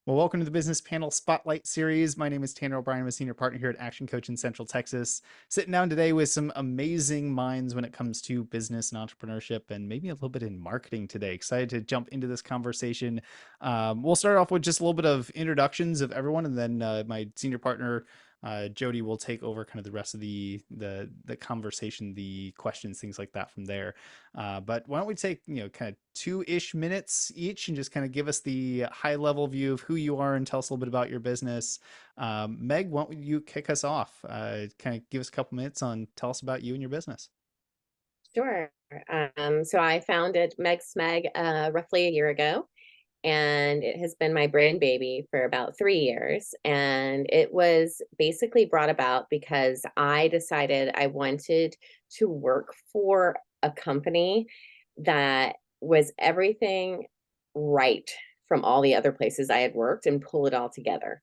Well, welcome to the Business Panel Spotlight Series. My name is Tanner O'Brien. I'm a senior partner here at Action Coach in Central Texas. Sitting down today with some amazing minds when it comes to business and entrepreneurship, and maybe a little bit in marketing today. Excited to jump into this conversation. We'll start off with just a little bit of introductions of everyone, and then my senior partner, Jody, will take over kind of the rest of the conversation, the questions, things like that from there. But why don't we take, kind of 2-ish minutes each and just kind of give us the high level view of who you are and tell us a little bit about your business. Meg, why don't you kick us off? Kind of give us a couple minutes on tell us about you and your business. Sure. So I founded Megs Meg roughly a year ago, and it has been my brain baby for about 3 years. And it was basically brought about because I decided I wanted to work for a company that was everything right from all the other places I had worked and pull it all together.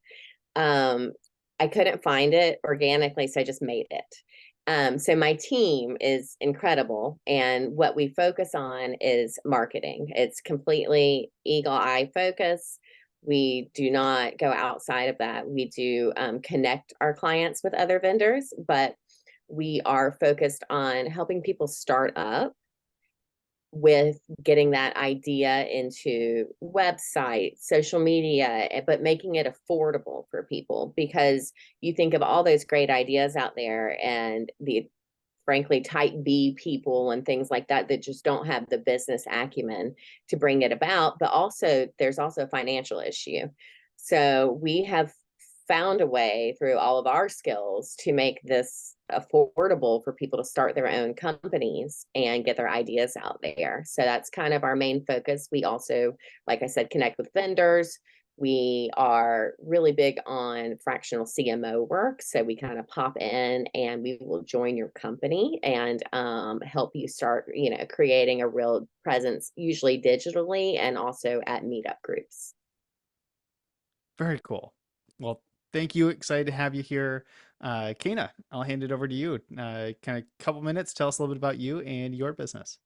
Um, I couldn't find it organically, so I just made it. So my team is incredible, and what we focus on is marketing. It's completely eagle eye focus. We do not go outside of that. We do connect our clients with other vendors, but we are focused on helping people start up with getting that idea into website, social media, but making it affordable for people, because you think of all those great ideas out there and the frankly type B people and things like that that just don't have the business acumen to bring it about, but also there's also a financial issue. So we have found a way through all of our skills to make this affordable for people to start their own companies and get their ideas out there. So that's kind of our main focus. We also, like I said, connect with vendors. We are really big on fractional CMO work. So we kind of pop in and we will join your company and help you start, creating a real presence, usually digitally and also at meetup groups. Very cool. Well, thank you. Excited to have you here. Kana, I'll hand it over to you. Kind of couple minutes. Tell us a little bit about you and your business.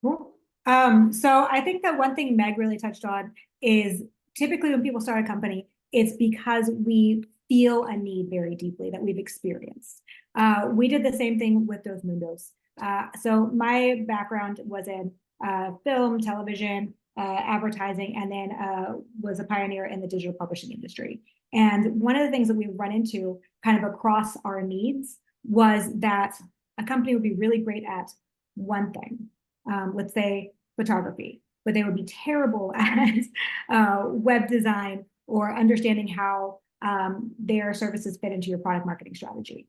Cool. So I think that one thing Meg really touched on is typically when people start a company, it's because we feel a need very deeply that we've experienced. We did the same thing with those Mundos. So my background was in film, television, advertising, and then was a pioneer in the digital publishing industry. And one of the things that we run into kind of across our needs was that a company would be really great at one thing, let's say photography, but they would be terrible at web design or understanding how their services fit into your product marketing strategy.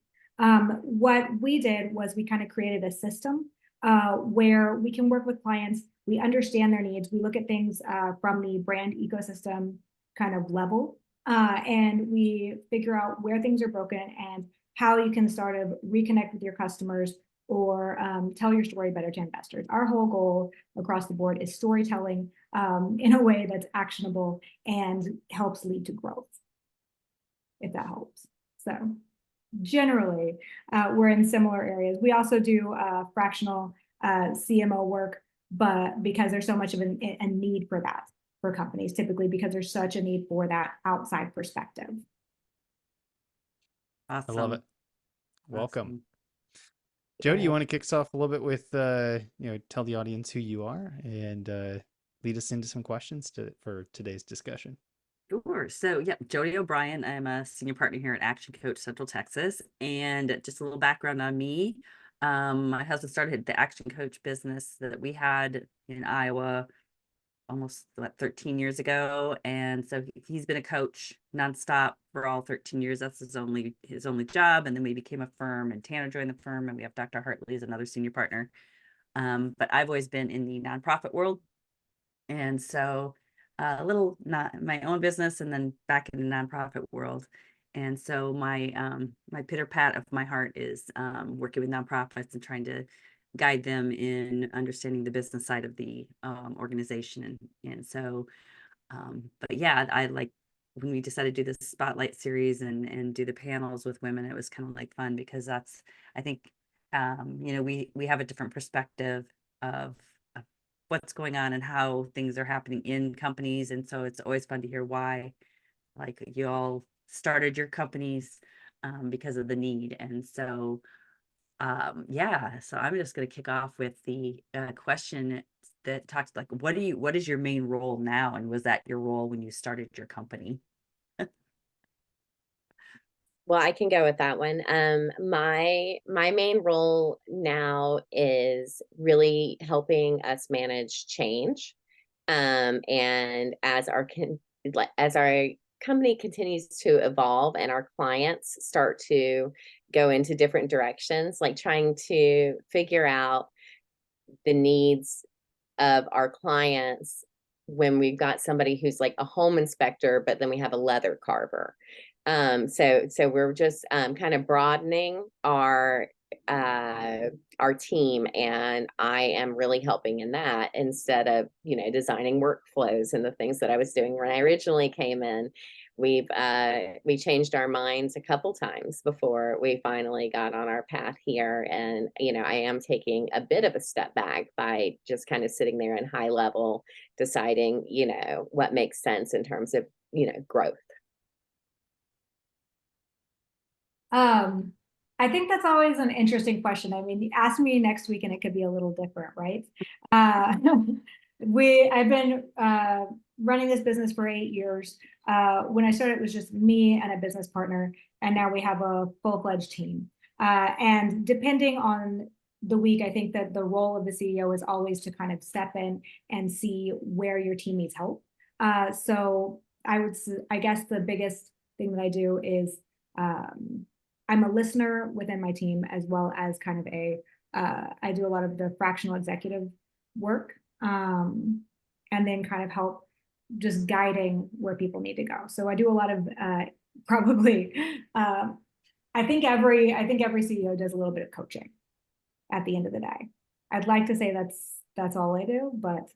What we did was we kind of created a system where we can work with clients, we understand their needs, we look at things from the brand ecosystem kind of level, and we figure out where things are broken and how you can sort of reconnect with your customers or tell your story better to investors. Our whole goal across the board is storytelling in a way that's actionable and helps lead to growth, if that helps. So generally, we're in similar areas. We also do fractional CMO work, but because there's so much of a need for that for companies, typically because there's such a need for that outside perspective. I love it. Awesome. Welcome. Awesome. Jody, you want to kick us off a little bit with, tell the audience who you are and lead us into some questions for today's discussion. Sure. So, yeah, Jody O'Brien. I'm a senior partner here at Action Coach Central Texas. And just a little background on me. My husband started the Action Coach business that we had in Iowa almost 13 years ago. And so he's been a coach nonstop for all 13 years. That's his only job. And then we became a firm, and Tanner joined the firm, and we have Dr. Hartley as another senior partner. But I've always been in the nonprofit world. And so a little not my own business and then back in the nonprofit world. And so my pitter pat of my heart is working with nonprofits and trying to guide them in understanding the business side of the organization. And so, but yeah, I like when we decided to do this spotlight series and do the panels with women, it was kind of like fun because that's, I think, we have a different perspective of what's going on and how things are happening in companies. And so it's always fun to hear why, like, you all started your companies because of the need. And so yeah, so I'm just going to kick off with the question that talks like, what is your main role now, and was that your role when you started your company? Well, I can go with that one. My main role now is really helping us manage change. And as our company continues to evolve and our clients start to go into different directions, like trying to figure out the needs of our clients when we've got somebody who's like a home inspector, but then we have a leather carver. So we're just kind of broadening our team, and I am really helping in that instead of, designing workflows and the things that I was doing when I originally came in. We changed our minds a couple times before we finally got on our path here. And, I am taking a bit of a step back by just kind of sitting there in high level, deciding, what makes sense in terms of, growth. I think that's always an interesting question. I mean, ask me next week and it could be a little different, right? I've been running this business for 8 years. When I started, it was just me and a business partner, and now we have a full-fledged team. And depending on the week, I think that the role of the CEO is always to kind of step in and see where your team needs help. So I guess the biggest thing that I do is I'm a listener within my team, as well as kind of I do a lot of the fractional executive work, and then kind of help just guiding where people need to go. So I do a lot of probably, I think every CEO does a little bit of coaching at the end of the day. I'd like to say that's all I do, but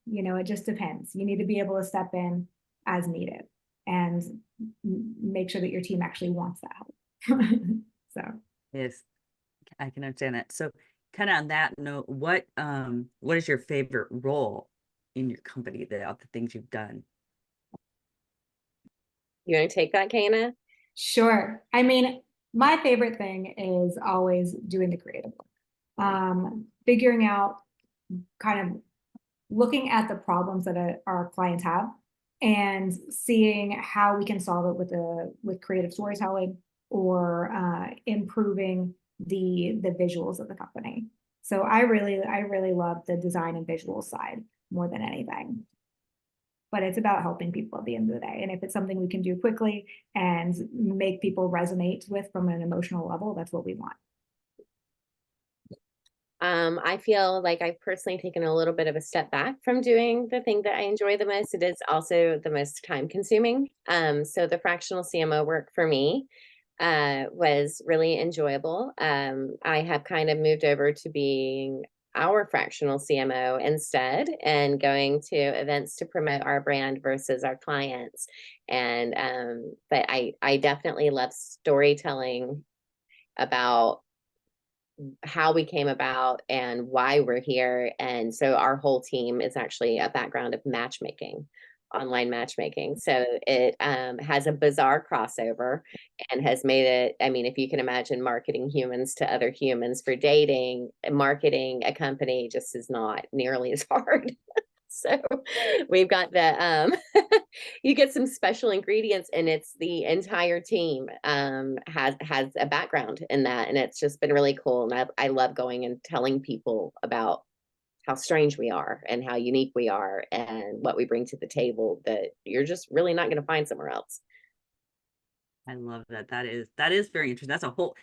it just depends. You need to be able to step in as needed and make sure that your team actually wants that help. So Yes, I can understand that. So kind of on that note, what is your favorite role in your company, the things you've done? You want to take that, Kana? Sure. I mean, my favorite thing is always doing the creative work. Figuring out, kind of looking at the problems that our clients have and seeing how we can solve it with creative storytelling, or improving the visuals of the company. So I really love the design and visual side more than anything. But it's about helping people at the end of the day. And if it's something we can do quickly and make people resonate with from an emotional level, that's what we want. I feel like I've personally taken a little bit of a step back from doing the thing that I enjoy the most. It is also the most time consuming. So the fractional CMO work for me was really enjoyable. I have kind of moved over to being our fractional CMO instead, and going to events to promote our brand versus our clients. And but I definitely love storytelling about how we came about and why we're here. And so our whole team is actually a background of matchmaking, online matchmaking. So it has a bizarre crossover and has made it, I mean, if you can imagine marketing humans to other humans for dating, marketing a company just is not nearly as hard. So we've got the you get some special ingredients, and it's the entire team has a background in that, and it's just been really cool. And I love going and telling people about how strange we are and how unique we are and what we bring to the table that you're just really not going to find somewhere else. I love that. That is very interesting. That's a whole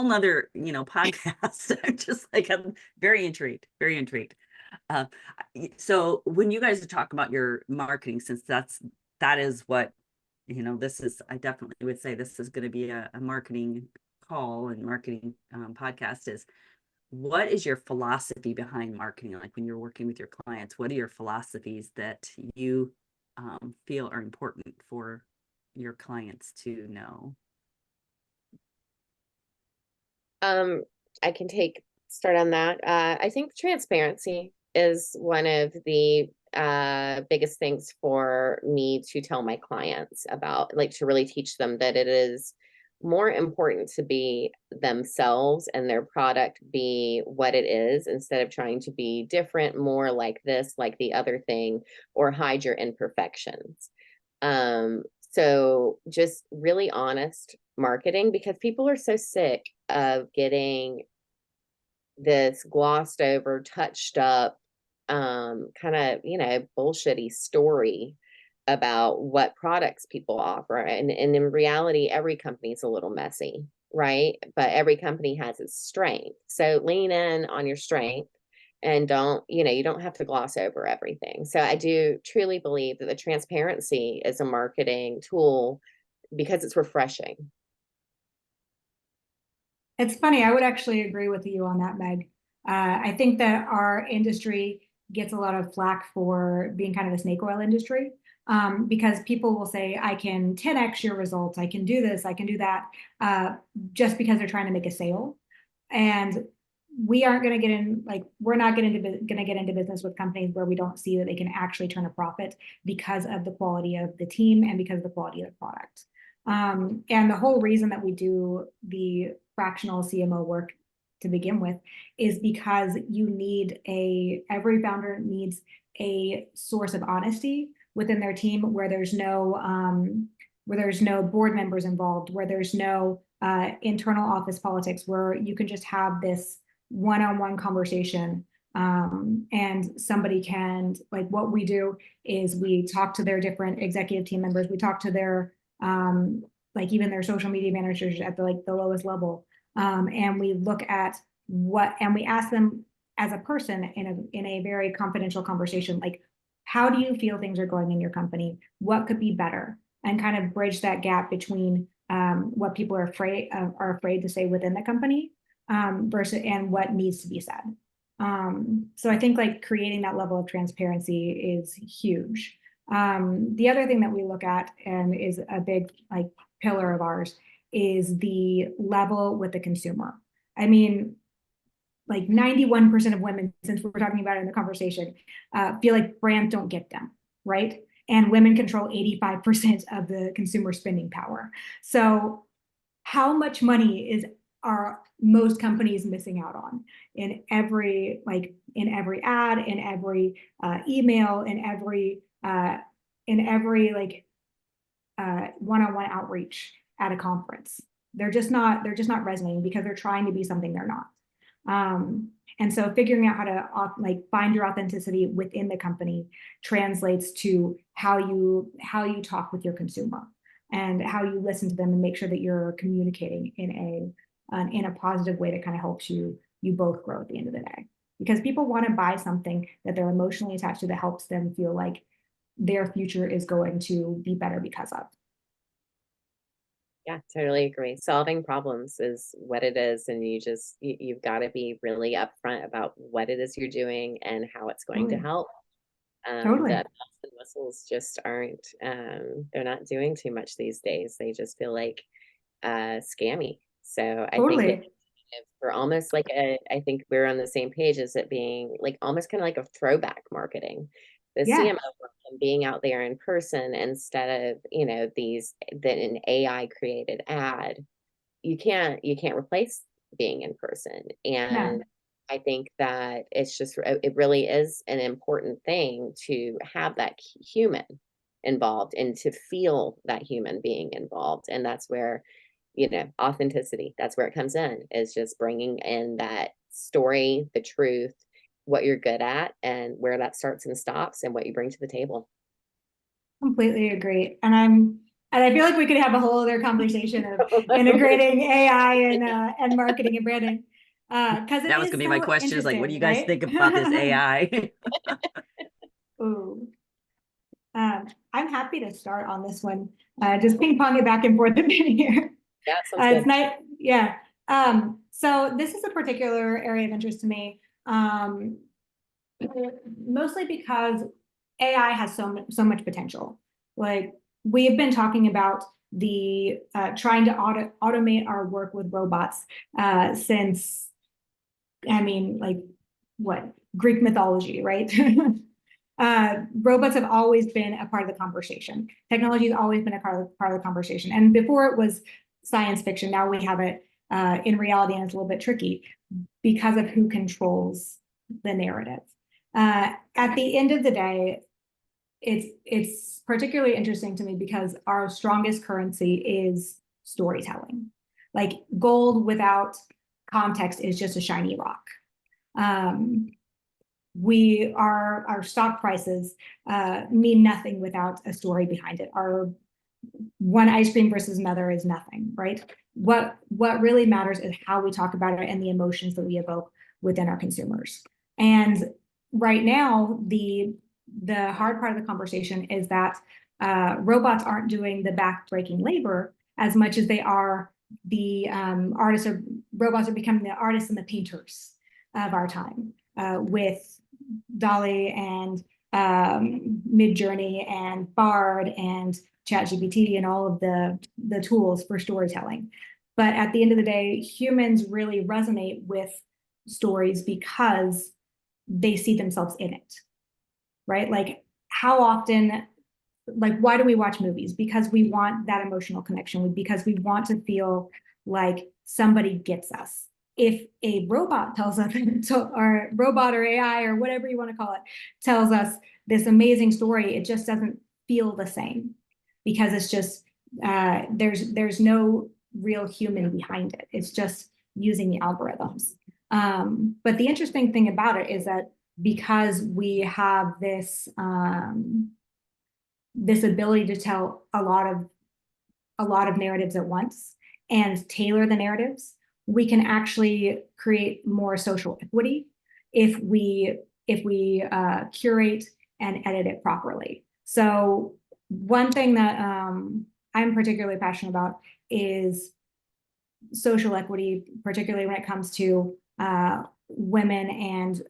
nother, podcast. I'm very intrigued, very intrigued. So when you guys talk about your marketing, since that is what, I definitely would say this is going to be a marketing call and marketing podcast, is what is your philosophy behind marketing? Like when you're working with your clients, what are your philosophies that you feel are important for your clients to know? I can start on that. I think transparency is one of the biggest things for me to tell my clients about, like to really teach them that it is more important to be themselves and their product be what it is, instead of trying to be different, more like this, like the other thing, or hide your imperfections. So just really honest marketing, because people are so sick of getting this glossed over, touched up, kind of, bullshitty story about what products people offer. And in reality, every company is a little messy, right? But every company has its strength. So lean in on your strength, and don't, you don't have to gloss over everything. So I do truly believe that the transparency is a marketing tool because it's refreshing. It's funny, I would actually agree with you on that, Meg. I think that our industry gets a lot of flack for being kind of a snake oil industry, because people will say, I can 10x your results, I can do this, I can do that, just because they're trying to make a sale. And we aren't going to get in, like, we're not going to get into business with companies where we don't see that they can actually turn a profit because of the quality of the team and because of the quality of the product. And the whole reason that we do the fractional CMO work to begin with is because every founder needs a source of honesty within their team where there's no board members involved, where there's no internal office politics, where you can just have this one-on-one conversation. And somebody can, like, what we do is we talk to their different executive team members, we talk to their like even their social media managers at the lowest level, and we look at and we ask them as a person in a very confidential conversation, like, how do you feel things are going in your company? What could be better? And kind of bridge that gap between what people are afraid to say within the company, versus and what needs to be said. So I think, like, creating that level of transparency is huge. The other thing that we look at, and is a big, like, pillar of ours, is the level with the consumer. I mean, like 91% of women, since we're talking about it in the conversation, feel like brands don't get them, right? And women control 85% of the consumer spending power. So how much money are most companies missing out on in every ad, in every email, in every one-on-one outreach at a conference? They're just not resonating because they're trying to be something they're not. And so figuring out how to find your authenticity within the company translates to how you talk with your consumer and how you listen to them and make sure that you're communicating in a positive way that kind of helps you both grow at the end of the day. Because people want to buy something that they're emotionally attached to, that helps them feel like their future is going to be better because of. Yeah, totally agree. Solving problems is what it is, and you've got to be really upfront about what it is you're doing and how it's going to help. Totally. The bells and whistles just aren't, they're not doing too much these days. They just feel like scammy. So I think we're almost like I think we're on the same page as it being like almost kind of like a throwback marketing. The CMO work and being out there in person instead of, an AI created ad. You can't replace being in person. And I think that it really is an important thing to have that human involved and to feel that human being involved. And that's where, authenticity, that's where it comes in, is just bringing in that story, the truth, what you're good at, and where that starts and stops, and what you bring to the table. Completely agree. And I feel like we could have a whole other conversation of integrating AI and marketing and branding. Because that was going to be my question, is like, what do you guys think about this AI? Ooh. I'm happy to start on this one. Just ping pong it back and forth a bit here. Yeah, sounds good. It's nice. Yeah. So this is a particular area of interest to me, mostly because AI has so much potential. Like, we've been talking about the trying to automate our work with robots since, I mean, like, what, Greek mythology, right? Robots have always been a part of the conversation. Technology has always been a part of the conversation. And before it was science fiction, now we have it in reality, and it's a little bit tricky because of who controls the narrative. At the end of the day, it's particularly interesting to me because our strongest currency is storytelling. Like gold without context is just a shiny rock. Our stock prices mean nothing without a story behind it. Our one ice cream versus another is nothing, right? What really matters is how we talk about it and the emotions that we evoke within our consumers. And right now, the hard part of the conversation is that robots aren't doing the back-breaking labor as much as they are the robots are becoming the artists and the painters of our time with DALL-E and Midjourney and Bard and ChatGPT and all of the tools for storytelling. But at the end of the day, humans really resonate with stories because they see themselves in it, right? Like how often, like why do we watch movies? Because we want that emotional connection, because we want to feel like somebody gets us. If a robot tells us, or robot or AI or whatever you want to call it, tells us this amazing story, it just doesn't feel the same because it's just, there's no real human behind it. It's just using the algorithms. But the interesting thing about it is that because we have this, this ability to tell a lot of narratives at once and tailor the narratives, we can actually create more social equity if we curate and edit it properly. So one thing that I'm particularly passionate about is social equity, particularly when it comes to women and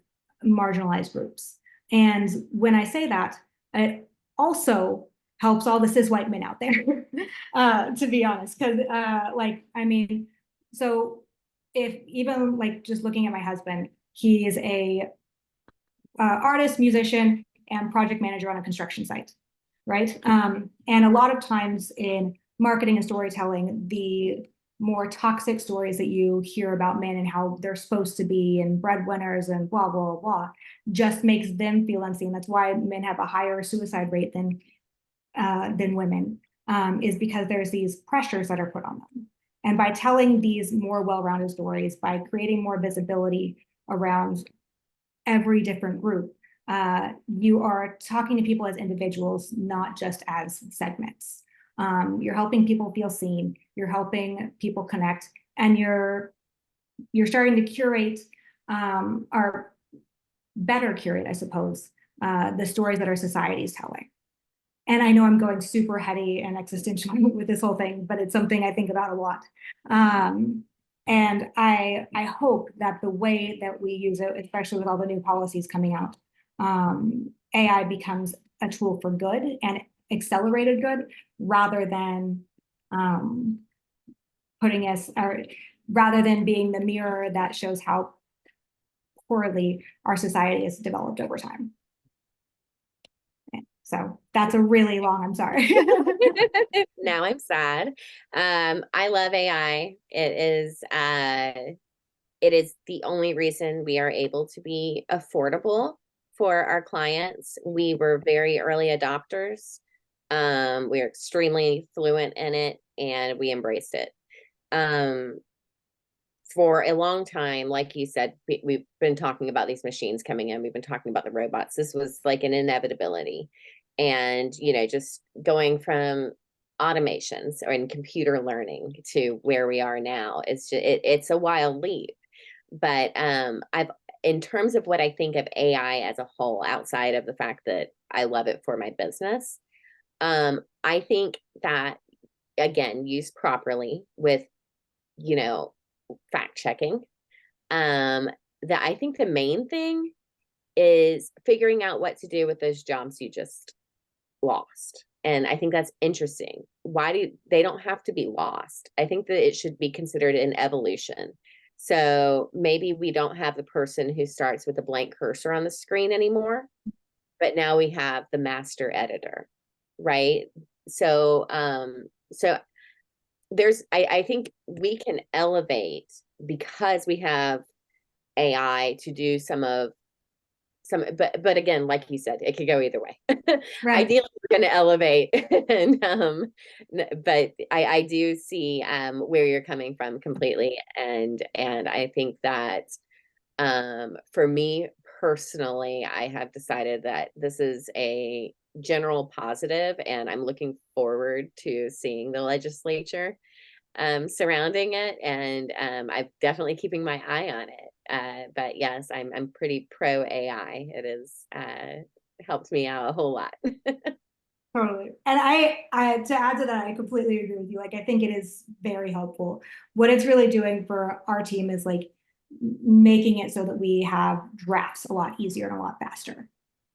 marginalized groups. And when I say that, it also helps all the cis white men out there, to be honest, because so if even like just looking at my husband, he is a artist, musician, and project manager on a construction site, right? And a lot of times in marketing and storytelling, the more toxic stories that you hear about men and how they're supposed to be and breadwinners and blah, blah, blah, just makes them feel unseen. That's why men have a higher suicide rate than women, is because there's these pressures that are put on them. And by telling these more well-rounded stories, by creating more visibility around every different group, you are talking to people as individuals, not just as segments. You're helping people feel seen, you're helping people connect, and you're starting to curate, or better curate, I suppose, the stories that our society is telling. And I know I'm going super heady and existential with this whole thing, but it's something I think about a lot. And I hope that the way that we use it, especially with all the new policies coming out, AI becomes a tool for good and accelerated good, rather than rather than being the mirror that shows how poorly our society has developed over time. So that's a really long, I'm sorry. Now I'm sad. I love AI. It is the only reason we are able to be affordable for our clients. We were very early adopters. We are extremely fluent in it, and we embraced it. For a long time, like you said, we've been talking about these machines coming in. We've been talking about the robots. This was like an inevitability. And, just going from automations or in computer learning to where we are now, it's a wild leap. But in terms of what I think of AI as a whole, outside of the fact that I love it for my business, I think that, again, used properly with, fact checking, that I think the main thing is figuring out what to do with those jobs you just lost. And I think that's interesting. They don't have to be lost? I think that it should be considered an evolution. So maybe we don't have the person who starts with a blank cursor on the screen anymore, but now we have the master editor, right? So so I think we can elevate because we have AI to do but again, like you said, it could go either way. Right. Ideally, we're going to elevate, and but I do see where you're coming from completely, and I think that for me personally, I have decided that this is a general positive, and I'm looking forward to seeing the legislature surrounding it, and I'm definitely keeping my eye on it. But yes, I'm pretty pro AI. It has helped me out a whole lot. Totally. And I to add to that, I completely agree with you. Like, I think it is very helpful. What it's really doing for our team is like making it so that we have drafts a lot easier and a lot faster,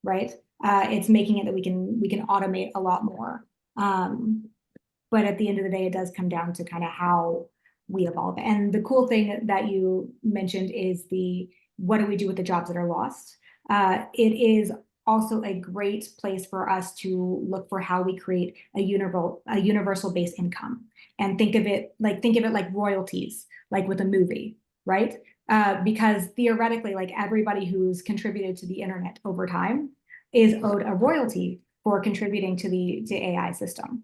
right? It's making it that we can automate a lot more. But at the end of the day, it does come down to kind of how we evolve. And the cool thing that you mentioned is what do we do with the jobs that are lost? It is also a great place for us to look for how we create a universal base income, and think of it like royalties, like with a movie, right? Because theoretically, like everybody who's contributed to the internet over time is owed a royalty for contributing to the AI system.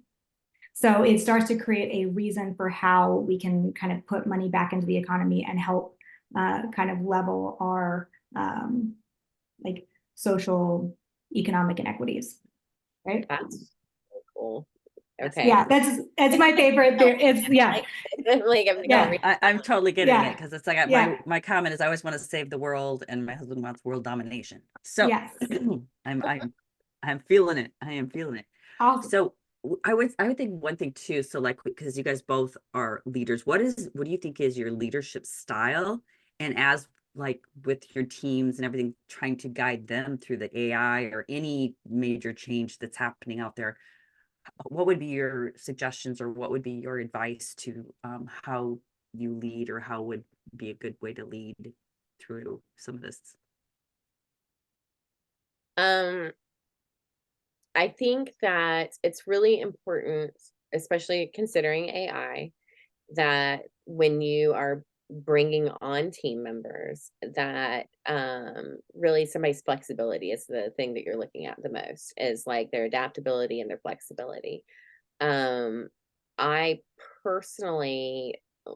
So it starts to create a reason for how we can kind of put money back into the economy and help kind of level our like social economic inequities, right? That's cool. Okay. Yeah, that's my favorite. It's yeah. I'm totally getting it, because it's like my comment is I always want to save the world, and my husband wants world domination. So yes. I'm feeling it. I am feeling it. Awesome. So I would think one thing too. So like, because you guys both are leaders, what do you think is your leadership style? And as like with your teams and everything, trying to guide them through the AI or any major change that's happening out there, what would be your suggestions, or what would be your advice to how you lead, or how would be a good way to lead through some of this? I think that it's really important, especially considering AI, that when you are bringing on team members, that really somebody's flexibility is the thing that you're looking at the most, is like their adaptability and their flexibility. I personally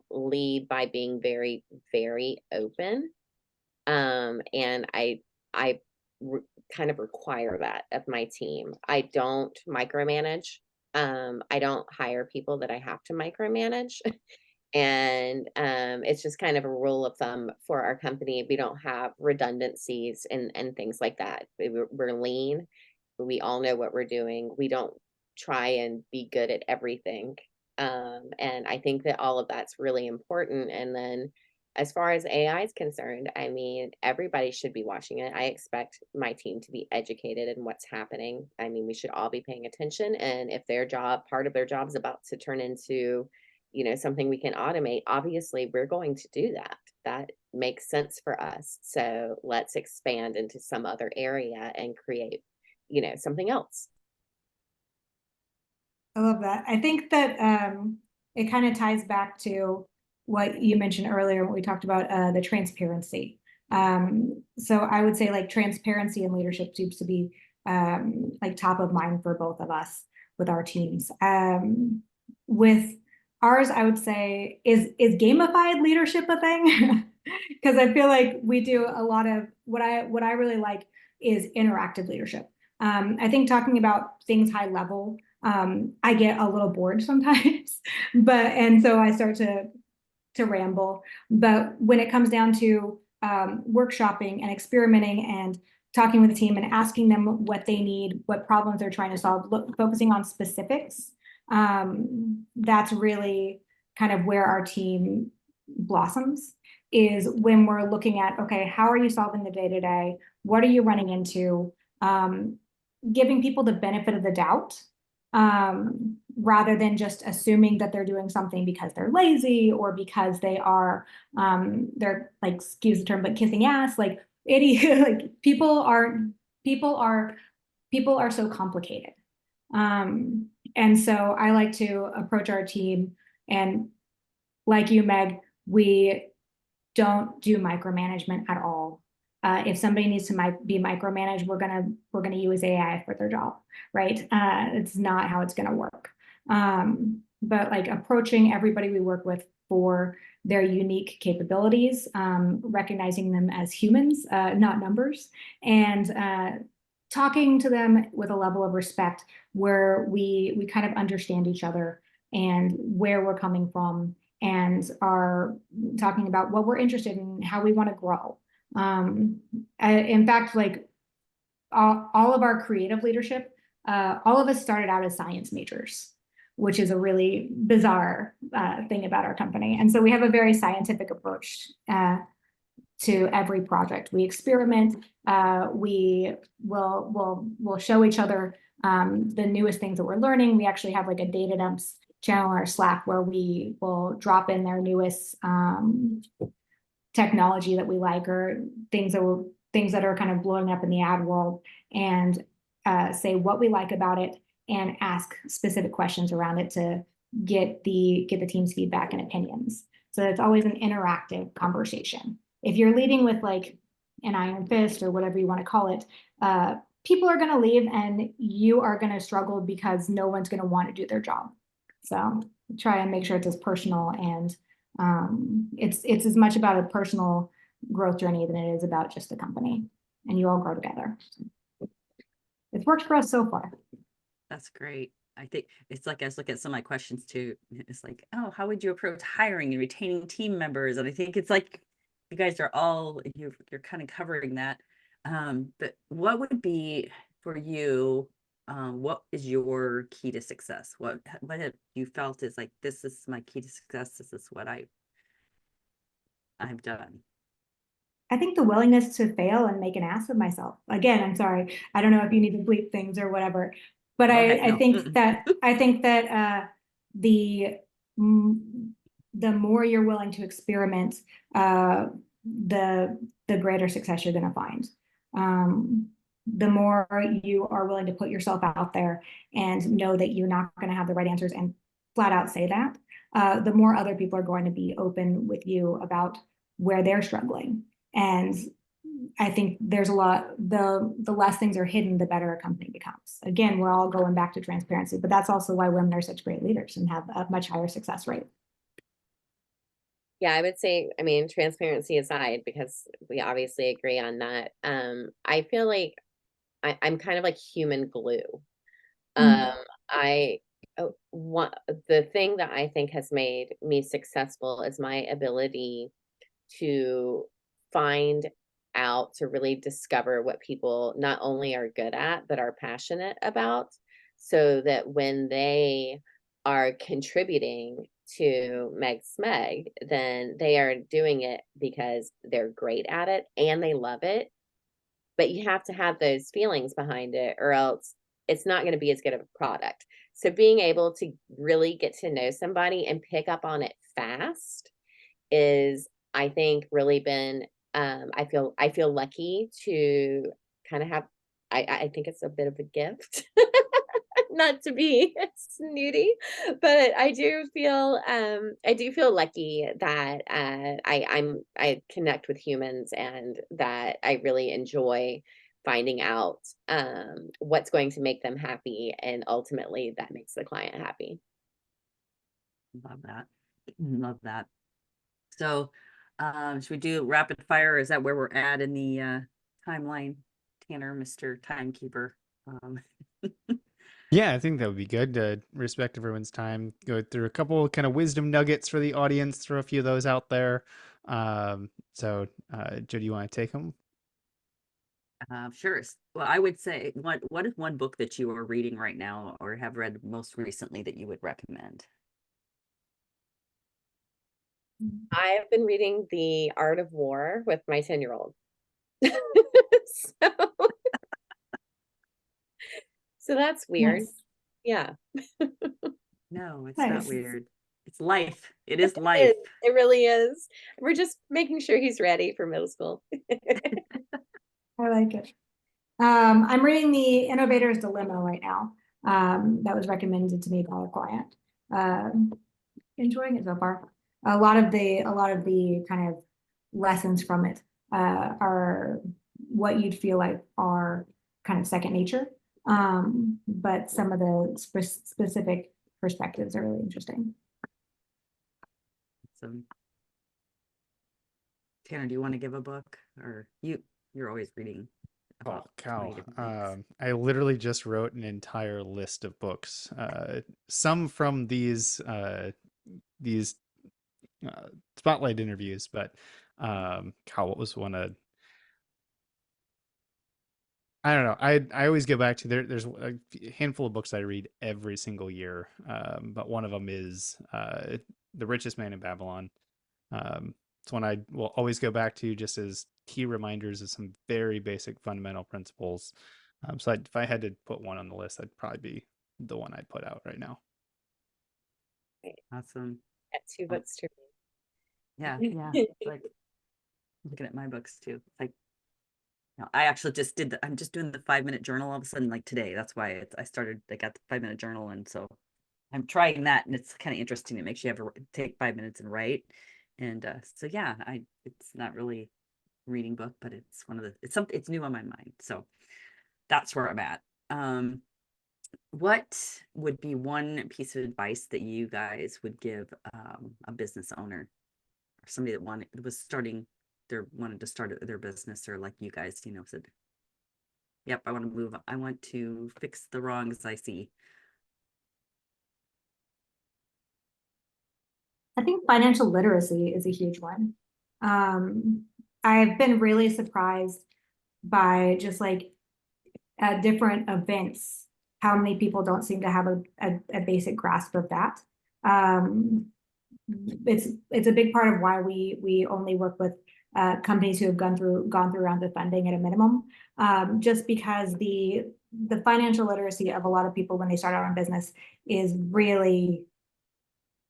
lead by being very, very open. And I kind of require that of my team. I don't micromanage. I don't hire people that I have to micromanage. And it's just kind of a rule of thumb for our company. We don't have redundancies and things like that. We're lean. We all know what we're doing. We don't try and be good at everything. And I think that all of that's really important. And then as far as AI is concerned, I mean, everybody should be watching it. I expect my team to be educated in what's happening. I mean, we should all be paying attention. And if part of their job is about to turn into, something we can automate, obviously we're going to do that. That makes sense for us. So let's expand into some other area and create, something else. I love that. I think that it kind of ties back to what you mentioned earlier when we talked about the transparency. So I would say like transparency and leadership seems to be like top of mind for both of us with our teams. With ours, I would say, is gamified leadership a thing? Because I feel like we do a lot of what I really like is interactive leadership. I think talking about things high level, I get a little bored sometimes, and so I start to ramble. But when it comes down to workshopping and experimenting and talking with the team and asking them what they need, what problems they're trying to solve, focusing on specifics, that's really kind of where our team blossoms, is when we're looking at, okay, how are you solving the day-to-day? What are you running into? Giving people the benefit of the doubt, rather than just assuming that they're doing something because they're lazy or because they are, they're like, excuse the term, but kissing ass, like idiot, like people are so complicated. And so I like to approach our team, and like you, Meg, we don't do micromanagement at all. If somebody needs to be micromanaged, we're gonna use AI for their job, right? It's not how it's gonna work. But like approaching everybody we work with for their unique capabilities, recognizing them as humans, not numbers, and talking to them with a level of respect where we kind of understand each other and where we're coming from, and are talking about what we're interested in, how we want to grow. In fact, like all of our creative leadership, all of us started out as science majors, which is a really bizarre thing about our company. And so we have a very scientific approach to every project. We experiment. We will show each other the newest things that we're learning. We actually have like a data dumps channel on our Slack where we will drop in their newest technology that we like, or things that are kind of blowing up in the ad world, and say what we like about it and ask specific questions around it to get the team's feedback and opinions. So it's always an interactive conversation. If you're leading with like an iron fist or whatever you want to call it, people are going to leave and you are going to struggle because no one's going to want to do their job. So try and make sure it's as personal, and it's as much about a personal growth journey than it is about just the company, and you all grow together. It's worked for us so far. That's great. I think it's like, I was looking at some of my questions too. It's like, oh, how would you approach hiring and retaining team members? And I think it's like, you guys are all, you're kind of covering that. But what would be for you, what is your key to success? What have you felt is like, this is my key to success, this is what I've done? I think the willingness to fail and make an ass of myself. Again, I'm sorry, I don't know if you need to bleep things or whatever, but I think that the more you're willing to experiment, the greater success you're going to find. The more you are willing to put yourself out there and know that you're not going to have the right answers and flat out say that, the more other people are going to be open with you about where they're struggling. And I think there's a lot, the less things are hidden, the better a company becomes. Again, we're all going back to transparency, but that's also why women are such great leaders and have a much higher success rate. Yeah, I would say, I mean, transparency aside, because we obviously agree on that. I feel like I'm kind of like human glue. The thing that I think has made me successful is my ability to find out, to really discover what people not only are good at, but are passionate about, so that when they are contributing to Megs Meg, then they are doing it because they're great at it and they love it. But you have to have those feelings behind it, or else it's not going to be as good of a product. So being able to really get to know somebody and pick up on it fast is, I think, really been, I feel lucky to kind of have, I think it's a bit of a gift. Not to be snooty, but I do feel lucky that I connect with humans, and that I really enjoy finding out what's going to make them happy, and ultimately that makes the client happy. Love that. Love that. So should we do rapid fire? Is that where we're at in the timeline, Tanner, Mr. Timekeeper? Yeah, I think that would be good to respect everyone's time. Go through a couple kind of wisdom nuggets for the audience, throw a few of those out there. Joe, do you want to take them? Sure. Well, I would say, what is one book that you are reading right now or have read most recently that you would recommend? I have been reading The Art of War with my 10-year-old. So that's weird. Nice. Yeah. No, it's not Nice. weird. It's life. It is It life. is. It really is. We're just making sure he's ready for middle school. I like it. I'm reading the Innovators Dilemma right now. That was recommended to me by a client. Enjoying it so far. A lot of the kind of lessons from it are what you'd feel like are kind of second nature. But some of the specific perspectives are really interesting. So, Tanner, do you want to give a book, or you're always reading Oh, about 20 cow. different things? I literally just wrote an entire list of books. Some from these spotlight interviews, but cow, what was one of I don't know. I always go back to there's a handful of books I read every single year. But one of them is The Richest Man in Babylon. It's one I will always go back to just as key reminders of some very basic fundamental principles. So if I had to put one on the list, I'd probably be the one I'd put out right now. Awesome. Got two books to Yeah, read. yeah. It's like looking at my books too. Like, I actually just I'm just doing the 5-minute journal all of a sudden, like today. That's why I got the 5-minute journal, and so I'm trying that, and it's kind of interesting. It makes you have to take 5 minutes and write. And so yeah, it's not really a reading book, but it's it's new on my mind. So that's where I'm at. What would be one piece of advice that you guys would give a business owner or somebody that wanted to start their business, or like you guys, said, yep, I want to move. I want to fix the wrongs I see. I think financial literacy is a huge one. I've been really surprised by just like different events, how many people don't seem to have a basic grasp of that. It's a big part of why we only work with companies who have gone through rounds of funding at a minimum, just because the financial literacy of a lot of people when they start out in business is really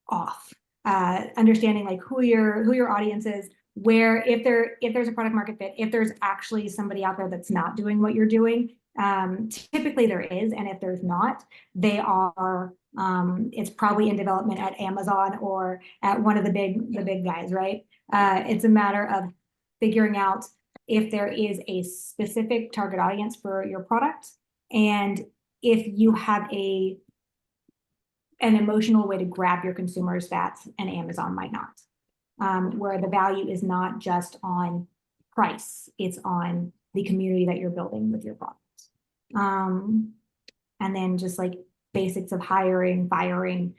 off. Understanding like who your audience is, where if there's a product market fit, if there's actually somebody out there that's not doing what you're doing. Typically there is, and if there's not, they are it's probably in development at Amazon or at one of the big guys, right? It's a matter of figuring out if there is a specific target audience for your product, and if you have an emotional way to grab your consumers that an Amazon might not, where the value is not just on price, it's on the community that you're building with your product. And then just like basics of hiring, firing,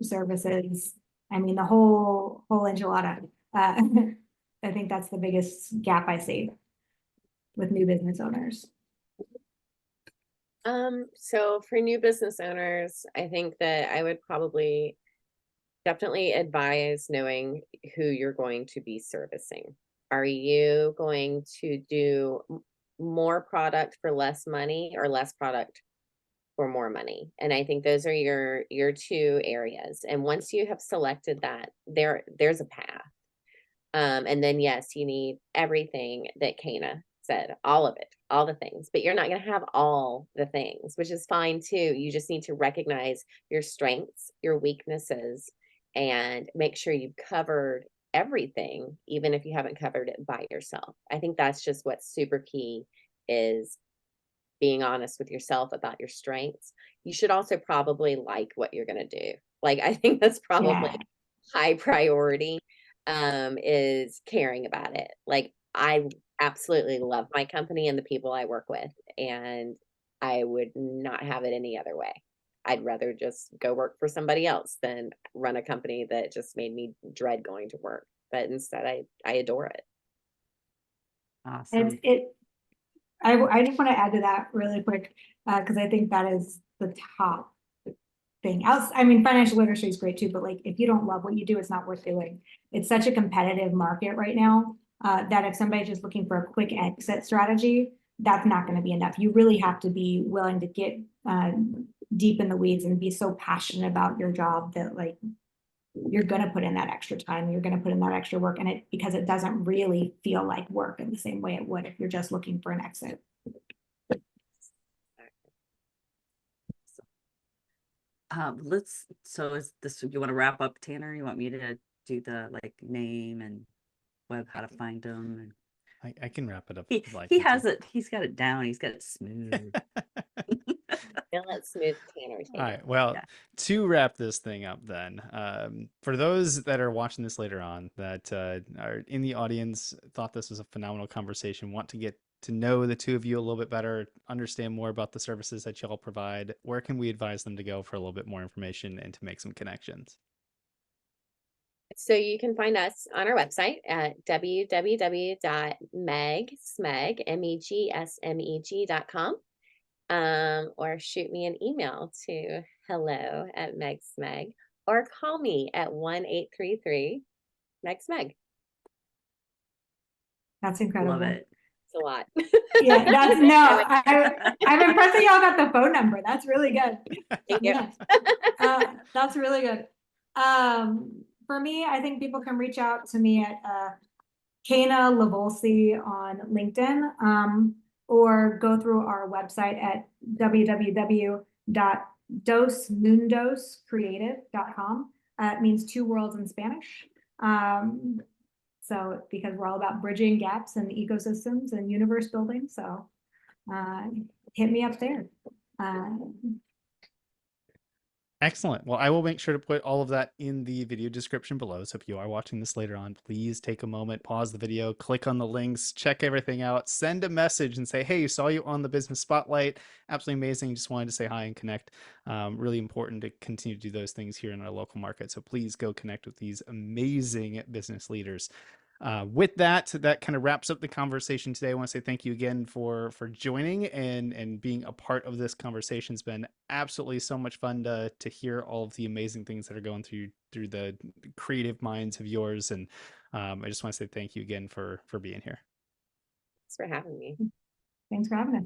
services. I mean, the whole enchilada. I think that's the biggest gap I see with new business owners. So for new business owners, I think that I would probably definitely advise knowing who you're going to be servicing. Are you going to do more product for less money, or less product for more money? And I think those are your two areas. And once you have selected that, there's a path. And then yes, you need everything that Kana said, all of it, all the things, but you're not going to have all the things, which is fine too. You just need to recognize your strengths, your weaknesses, and make sure you've covered everything, even if you haven't covered it by yourself. I think that's just what's super key, is being honest with yourself about your strengths. You should also probably like what you're going to do. Like, I think that's probably high priority, is caring about it. Like, I absolutely love my company and the people I work with, and I would not have it any other way. I'd rather just go work for somebody else than run a company that just made me dread going to work. But instead, I adore it. Awesome. I just want to add to that really quick, because I think that is the top thing. I mean, financial literacy is great too, but like if you don't love what you do, it's not worth doing. It's such a competitive market right now, that if somebody's just looking for a quick exit strategy, that's not going to be enough. You really have to be willing to get deep in the weeds and be so passionate about your job that like you're going to put in that extra time, you're going to put in that extra work, and it because it doesn't really feel like work in the same way it would if you're just looking for an exit. So is this, you want to wrap up, Tanner? You want me to do the like name and web, how to find them? And I can wrap it up. he, if you'd like he me to. has it, he's got it down, he's got it smooth. Now let smooth Tanner take All it. right. Well, Yeah. to wrap this thing up, then, for those that are watching this later on, that are in the audience, thought this was a phenomenal conversation, want to get to know the two of you a little bit better, understand more about the services that y'all provide, where can we advise them to go for a little bit more information and to make some connections? So you can find us on our website at www.megsmeg.com. Or shoot me an email to hello@megsmeg, or call me at 1-833-Megs Meg. That's incredible. Love it. It's a lot. Yeah, I'm impressed that y'all got the phone number. That's really good. Thank you. Yeah. That's really good. For me, I think people can reach out to me at Kana Lavolsi on LinkedIn, or go through our website at www.dosmundoscreative.com. It means two worlds in Spanish. So because we're all about bridging gaps and ecosystems and universe building. So hit me up there. Excellent. Well, I will make sure to put all of that in the video description below. So if you are watching this later on, please take a moment, pause the video, click on the links, check everything out, send a message and say, hey, saw you on the Business Spotlight. Absolutely amazing. Just wanted to say hi and connect. Really important to continue to do those things here in our local market. So please go connect with these amazing business leaders. With that kind of wraps up the conversation today. I want to say thank you again for joining and being a part of this conversation. It's been absolutely so much fun to hear all of the amazing things that are going through the creative minds of yours. And I just want to say thank you again for being here. Thanks for having me. Thanks for having us.